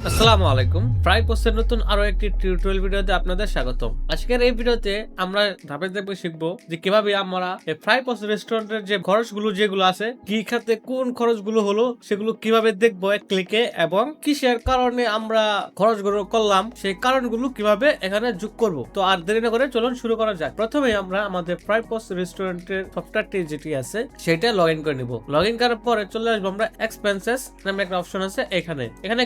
আসসালামু আলাইকুম। FryPOS-এর নতুন আরো একটি টিউটোরিয়াল ভিডিওতে আপনাদের স্বাগতম। আজকের এই ভিডিওতে আমরা ধাপে ধাপে শিখব যে কিভাবে আমরা এই FryPOS রেস্টুরেন্টের যে খরচগুলো যেগুলো আছে, কি খাতে কোন খরচগুলো হলো সেগুলো কিভাবে দেখবো এক ক্লিকে এবং কিসের কারণে আমরা খরচগুলো করলাম সেই কারণগুলো কিভাবে এখানে যোগ করব। তো আর দেরি না করে চলুন শুরু করা যাক। প্রথমে আমরা আমাদের FryPOS রেস্টুরেন্টের সফটওয়্যারটি যেটি আছে সেটা লগইন করে নিব। লগইন করার পরে চলে আসবো আমরা এক্সপেন্সেস নামে একটা অপশন আছে এখানে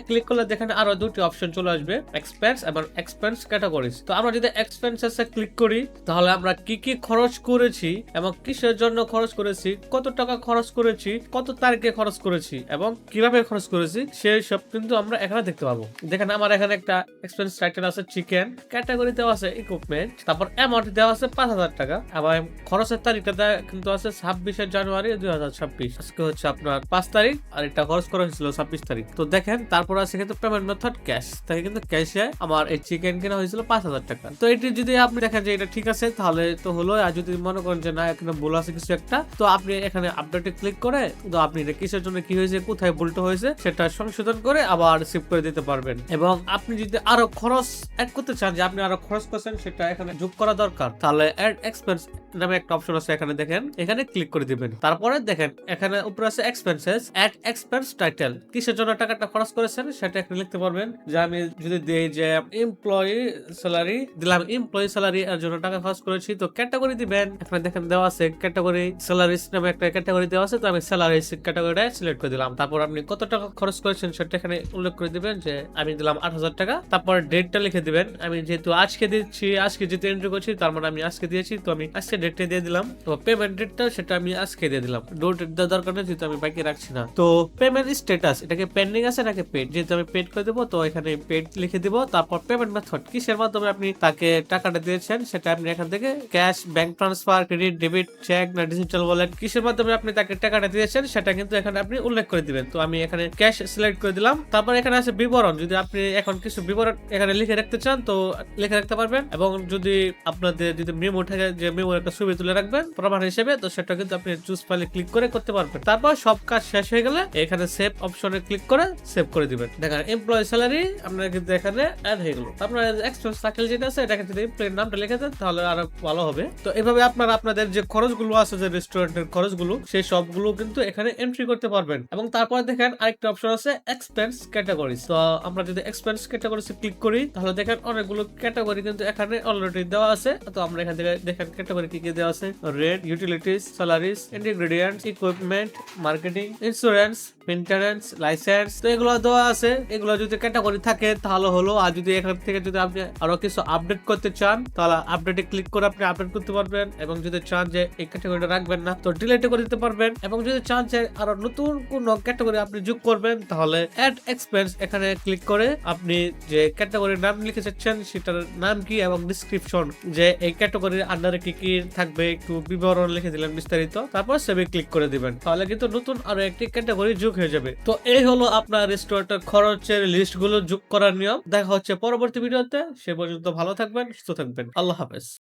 ক্লিক করলে দেখেন আরো দুটি অপশন চলে আসবে, এক্সপেন্স এবং এক্সপেন্স ক্যাটাগরিজ। তো আমরা যদি এক্সপেন্সেসে ক্লিক করি তাহলে আমরা কি কি খরচ করেছি এবং কিসের জন্য খরচ করেছি, কত টাকা খরচ করেছি, কত তারিখে খরচ করেছি এবং কিভাবে খরচ করেছি সেই সব কিন্তু আমরা এখানে দেখতে পাবো। দেখেন আমার এখানে একটা এক্সপেন্স টাইটেল আছে চিকেন, ক্যাটাগরি দেওয়া আছে ইকুইপমেন্ট, তারপর অ্যামাউন্ট দেওয়া আছে ৫,০০০ টাকা এবং খরচের তারিখটা কিন্তু আছে ২৬শে জানুয়ারি ২০২৬। আজকে হচ্ছে আপনার ৫ তারিখ আর এটা খরচ করা হয়েছিল ২৬ তারিখ। তো দেখেন তারপর আছে কিন্তু পেমেন্ট মেথড ক্যাশ, তাই কিন্তু ক্যাশে আমার এই চিকেন কেনা হয়েছিল ৫,০০০ টাকা। তো এটি যদি আপনি দেখেন যে এটা ঠিক আছে তাহলে তো হলো। আর যদি মনে করেন যে না এখানে ভুল আছে কিছু একটা, তো আপনি এখানে আপডেটে ক্লিক করে তো আপনি এটা কিসের জন্য কি হয়েছে, কোথায় ভুলটা হয়েছে সেটা সংশোধন করে আবার সেভ করে দিতে পারবেন। এবং আপনি যদি আরো খরচ অ্যাড করতে চান যে আপনি আরো খরচ করছেন সেটা এখানে যোগ করা দরকার, তাহলে অ্যাড এক্সপেন্স নামে একটা অপশন আছে এখানে দেখেন, এখানে ক্লিক করে দিবেন। তারপরে দেখেন এখানে উপরে আছে এক্সপেন্সেস, অ্যাড এক্সপেন্স টাইটেল, কিসের জন্য টাকাটা খরচ করেছেন সেটা এখানে লিখতে পারবেন। যে আমি যদি দেই যে এমপ্লয়ি স্যালারি দিলাম, এমপ্লয়ি স্যালারি এর জন্য টাকা খরচ করেছি, তো ক্যাটাগরি দিবেন। এখানে দেখেন দেওয়া আছে ক্যাটাগরি স্যালারিস নামে একটা ক্যাটাগরি দেওয়া আছে, তো আমি স্যালারিস ক্যাটাগরিটা সিলেক্ট করে দিলাম। তারপর আপনি কত টাকা খরচ করেছেন সেটা এখানে উল্লেখ করে দিবেন, যে আমি দিলাম ৮,০০০ টাকা। তারপর ডেটটা লিখে দিবেন, আমি যেহেতু আজকে দিচ্ছি, আজকে যেহেতু এন্ট্রি করছি তার মানে আমি আজকে দিয়েছি, তো আমি আজকে ডেটটা দিয়ে দিলাম। তো পেমেন্ট ডেটটা সেটা আমি আজকে দিয়ে দিলাম, ডেট দেওয়ার দরকার নেই যেহেতু আমি বাকি রাখছি না। তো পেমেন্ট স্ট্যাটাস এটাকে পেন্ডিং আছে নাকি পেড, যেহেতু আমি পেড করে দেবো তো এখানে পেড লিখে দিব। তারপর পেমেন্ট মেথড, কিসের মাধ্যমে আপনি তাকে টাকাটা দিয়েছেন সেটা আপনি এখান থেকে cash, bank transfer, credit, debit, cheque না ডিজিটাল ওয়ালেট, কিসের মাধ্যমে আপনি তাকে টাকাটা দিয়েছেন সেটা কিন্তু এখানে আপনি উল্লেখ করে দিবেন। তো আমি এখানে ক্যাশ সিলেক্ট করে দিলাম। তারপর এখানে আছে বিবরণ, যদি আপনি এখন কিছু বিবরণ এখানে লিখে রাখতে চান তো লিখে রাখতে পারবেন। এবং যদি আপনাদের যদি মেমো থাকে যে মেমোর একটা ছবি তুলে রাখবেন প্রমাণ হিসেবে, তো সেটা কিন্তু আপনি চুজ ফাইলে ক্লিক করে করতে পারবেন। তারপর সব কাজ শেষ হয়ে গেলে এখানে সেভ অপশনে ক্লিক করে সেভ করে দিবেন। দেখেন এমপ্লয়ি স্যালারি আপনার কিন্তু এখানে অ্যাড হয়ে গেল। আপনার এক্সপেন্স টাইটেল যেটা আছে এটাকে যদি এমপ্লয়ির নামটা লিখে দেন তাহলে আরো ভালো হবে। তো এভাবে আপনারা আপনাদের যে খরচগুলো আছে, যে রেস্টুরেন্টের খরচগুলো, সেই সবগুলো কিন্তু এখানে এন্ট্রি করতে পারবেন। এবং তারপর দেখেন আরেকটা অপশন আছে এক্সপেন্স ক্যাটাগরিজ। তো আমরা যদি এক্সপেন্স ক্যাটাগরিজ ক্লিক করি তাহলে দেখেন অনেকগুলো ক্যাটাগরি কিন্তু এখানে অলরেডি দেওয়া আছে। তো আমরা এখান থেকে দেখেন ক্যাটাগরি কি কি দেওয়া আছে, rent, utilities, salaries, ingredients, equipment, marketing, insurance, maintenance, licence, তো এগুলো দেওয়া আছে। এগুলো যদি ক্যাটাগরি থাকে তাহলে হলো। আর যদি এখান থেকে যদি আপনি আরো কিছু আপডেট করতে চান তাহলে আপডেটে ক্লিক করে আপনি আপডেট করতে পারবেন। এবং যদি চান যে এই ক্যাটাগরিটা রাখবেন না তো ডিলিট করে দিতে পারবেন। এবং যদি চান যে আরো নতুন কোন ক্যাটাগরি আপনি যোগ করবেন তাহলে অ্যাড এক্সপেন্স এখানে ক্লিক করে আপনি যে ক্যাটাগরির নাম লিখে চাচ্ছেন সেটার নাম কি এবং ডিসক্রিপশন, যে এই ক্যাটাগরির আন্ডারে কি কি থাকবে একটু বিবরণ লিখে দিলেন বিস্তারিত, তারপর সেভে ক্লিক করে দিবেন। তাহলে কিন্তু নতুন আরো একটি ক্যাটাগরি যোগ হয়ে যাবে। তো এই হলো আপনার রেস্টুরেন্টের খরচের লিস্ট গুলো যোগ করার নিয়ম। দেখা হচ্ছে পরবর্তী ভিডিওতে, সে পর্যন্ত ভালো থাকবেন, সুস্থ থাকবেন, আল্লাহ হাফেজ।